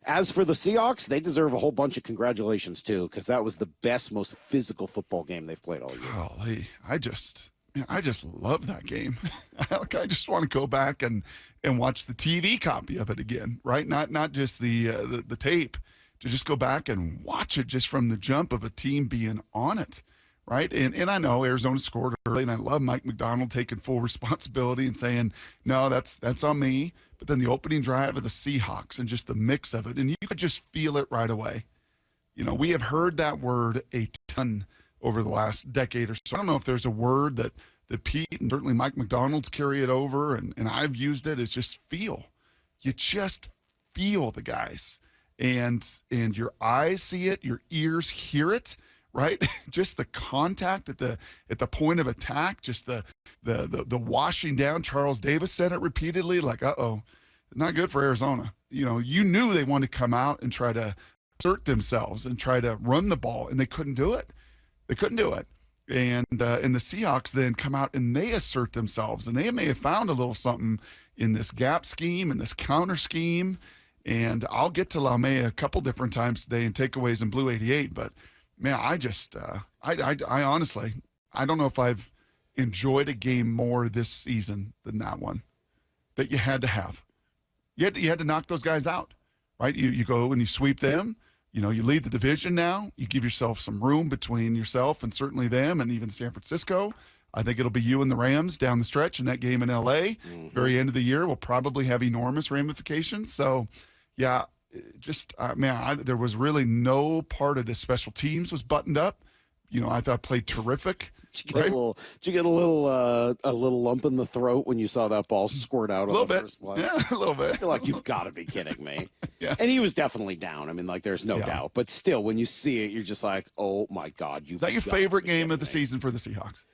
As for the Seahawks, they deserve a whole bunch of congratulations, too, because that was the best, most physical football game they've played all year. Golly, I just love that game. I just want to go back and watch the TV copy of it again, right? Not just the tape, to just go back and watch it just from the jump of a team being on it, right? And I know Arizona scored early, and I love Mike Macdonald taking full responsibility and saying, no, that's on me. But then the opening drive of the Seahawks and just the mix of it, and you could just feel it right away. You know, we have heard that word a ton over the last decade or so. I don't know if there's a word that Pete and certainly Mike Macdonald's carry it over, and I've used it, is just feel. You just feel the guys. And your eyes see it, your ears hear it, right? Just the contact at the point of attack, just the washing down. Charles Davis said it repeatedly, like, uh-oh, not good for Arizona. You know, you knew they wanted to come out and try to assert themselves and try to run the ball, and they couldn't do it. And the Seahawks then come out and they assert themselves, and they may have found a little something in this gap scheme and this counter scheme. And I'll get to Laumea a couple different times today in takeaways in Blue 88, but man, I honestly, I don't know if I've enjoyed a game more this season than that one that you had to have. You had to knock those guys out, right? You go and you sweep them. You know, you lead the division now. You give yourself some room between yourself and certainly them and even San Francisco. I think it'll be you and the Rams down the stretch in that game in L.A. Mm-hmm. Very end of the year will probably have enormous ramifications. So, yeah, just, there was really no part of this special teams was buttoned up. You know, I thought played terrific. Did you get a little lump in the throat when you saw that ball squirt out on the first play? Yeah, a little bit. I feel like, you've got to be kidding me. Yes. And he was definitely down. I mean, like, there's no doubt. But still, when you see it, you're just like, oh, my God. Is that your favorite game of the season for the Seahawks?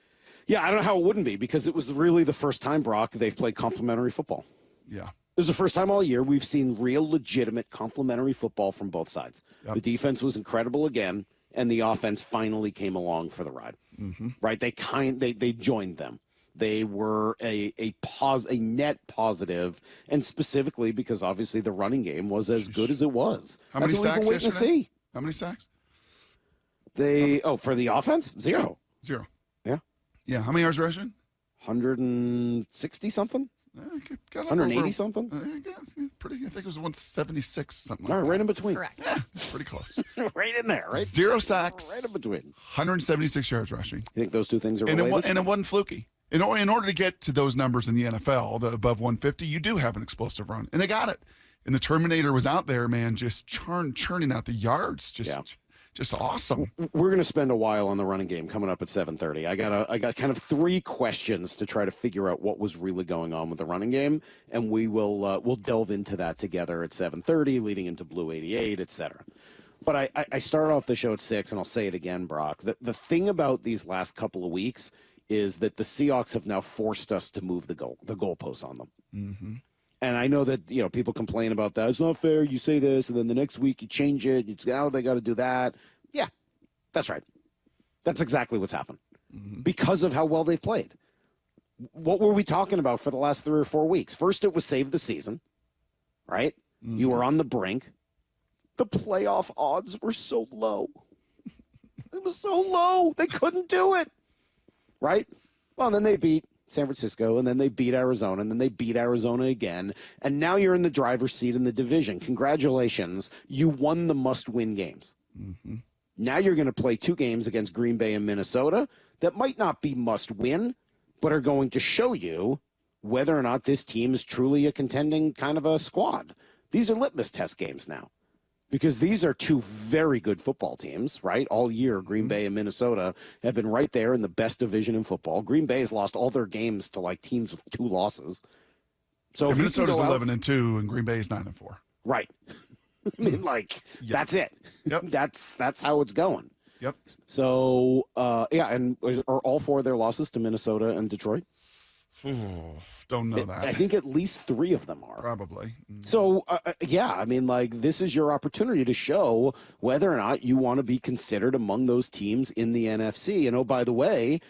Yeah, I don't know how it wouldn't be, because it was really the first time, Brock, they've played complimentary football. Yeah. It was the first time all year we've seen real, legitimate complimentary football from both sides. Yep. The defense was incredible again, and the offense finally came along for the ride. Mm-hmm. Right? They joined them. They were a net positive, and specifically because obviously the running game was as good as it was. How many sacks yesterday? See. How many sacks? For the offense, zero. Zero. Yeah. Yeah. How many yards rushing? 160 something. 180 something. I think it was 176 something. All right, right in between. Correct. Yeah, pretty close. Right in there, right? 0 sacks. Right in between. 176 yards rushing. You think those two things are related? And it wasn't fluky. In order to get to those numbers in the NFL, the above 150, you do have an explosive run, and they got it. And the Terminator was out there, man, just churning out the yards, just awesome. We're going to spend a while on the running game coming up at 7:30. I got kind of 3 questions to try to figure out what was really going on with the running game, and we'll delve into that together at 7:30, leading into Blue 88, etc. But I started off the show at 6, and I'll say it again, Brock. The thing about these last couple of weeks is that the Seahawks have now forced us to move the goalposts on them. Mm-hmm. And I know that, people complain about that. It's not fair. You say this, and then the next week you change it. It's, they got to do that. Yeah, that's right. That's exactly what's happened. Mm-hmm. Because of how well they've played. What were we talking about for the last 3 or 4 weeks? First, it was save the season, right? Mm-hmm. You were on the brink. The playoff odds were so low. It was so low. They couldn't do it, right? Well, and then they beat San Francisco, and then they beat Arizona, and then they beat Arizona again, and now you're in the driver's seat in the division. Congratulations. You won the must-win games. Mm-hmm. Now you're going to play 2 games against Green Bay and Minnesota that might not be must-win, but are going to show you whether or not this team is truly a contending kind of a squad. These are litmus test games now, because these are 2 very good football teams, right? All year, Green Bay and Minnesota have been right there in the best division in football. Green Bay has lost all their games to teams with 2 losses. So if Minnesota's 11-2 and Green Bay is 9-4. Right. I mean, that's it. Yep. That's how it's going. Yep. So, and are all 4 of their losses to Minnesota and Detroit? Don't know that. I think at least 3 of them are. Probably. Mm-hmm. So, this is your opportunity to show whether or not you want to be considered among those teams in the NFC. And, oh, by the way,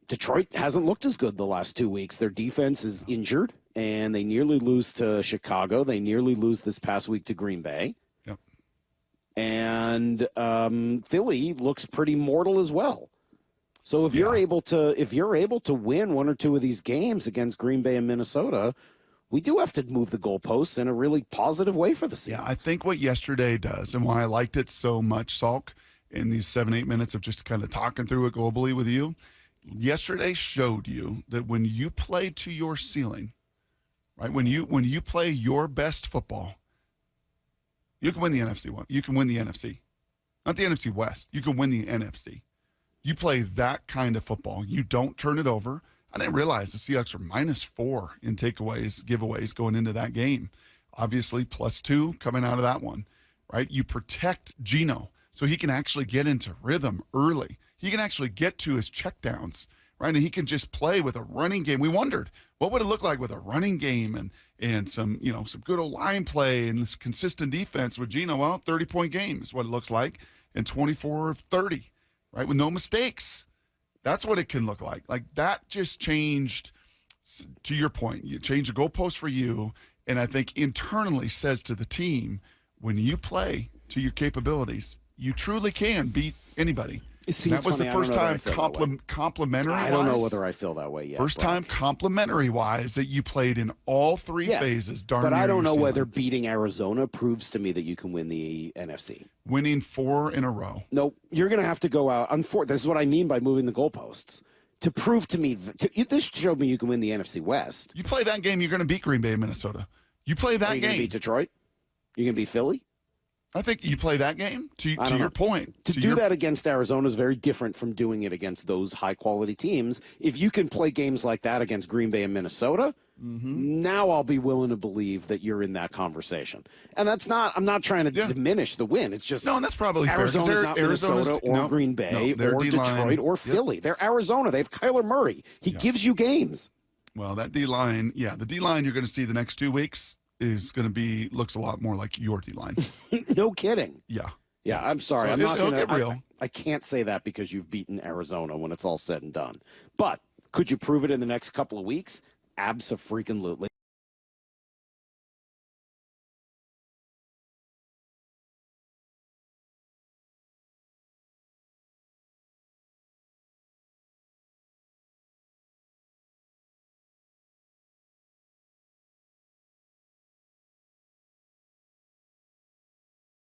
Detroit hasn't looked as good the last 2 weeks. Their defense is injured. and they nearly lose to Chicago. They nearly lose this past week to Green Bay. Yep. And Philly looks pretty mortal as well. So if you're able to win one or two of these games against Green Bay and Minnesota, we do have to move the goalposts in a really positive way for the Seahawks. Yeah, I think what yesterday does, and why I liked it so much, Salk, in these 7-8 minutes of just kind of talking through it globally with you, yesterday showed you that when you play to your ceiling, right? When you play your best football, you can win the NFC one. You can win the NFC, not the NFC West. You can win the NFC. You play that kind of football. You don't turn it over. I didn't realize the Seahawks were -4 in takeaways, giveaways going into that game. Obviously, +2 coming out of that one, right? You protect Geno so he can actually get into rhythm early. He can actually get to his checkdowns, right? And he can just play with a running game. We wondered, what would it look like with a running game and some good old line play and this consistent defense with Geno? Well, 30-point game is what it looks like, and 24 of 30. Right, with no mistakes. That's what it can look like. Like, that just changed, to your point, you changed the goalpost for you, and I think internally says to the team, when you play to your capabilities, you truly can beat anybody. See, that was funny, the first time complimentary-wise. I don't know whether I feel that way yet. First time complimentary-wise that you played in all three phases. But I don't know whether beating Arizona proves to me that you can win the NFC. Winning 4 in a row. Nope. You're going to have to go out on 4. This is what I mean by moving the goalposts. To prove to me, this showed me you can win the NFC West. You play that game, you're going to beat Green Bay and Minnesota. You play that Are you game. Going to beat Detroit? You going to beat Philly? I think you play that game, to your point. To do that against Arizona is very different from doing it against those high-quality teams. If you can play games like that against Green Bay and Minnesota, now I'll be willing to believe that you're in that conversation. And I'm not trying to diminish the win. It's just no, and that's probably Arizona's fair. not Minnesota or Green Bay or Detroit or Philly. They're Arizona. They have Kyler Murray. He gives you games. Well, that D-line, the D-line you're going to see the next 2 weeks is going to looks a lot more like your D-line. No kidding. Yeah. Yeah, I'm sorry. So I'm not going to get real. I can't say that because you've beaten Arizona when it's all said and done. But could you prove it in the next couple of weeks? Abso-freaking-lutely.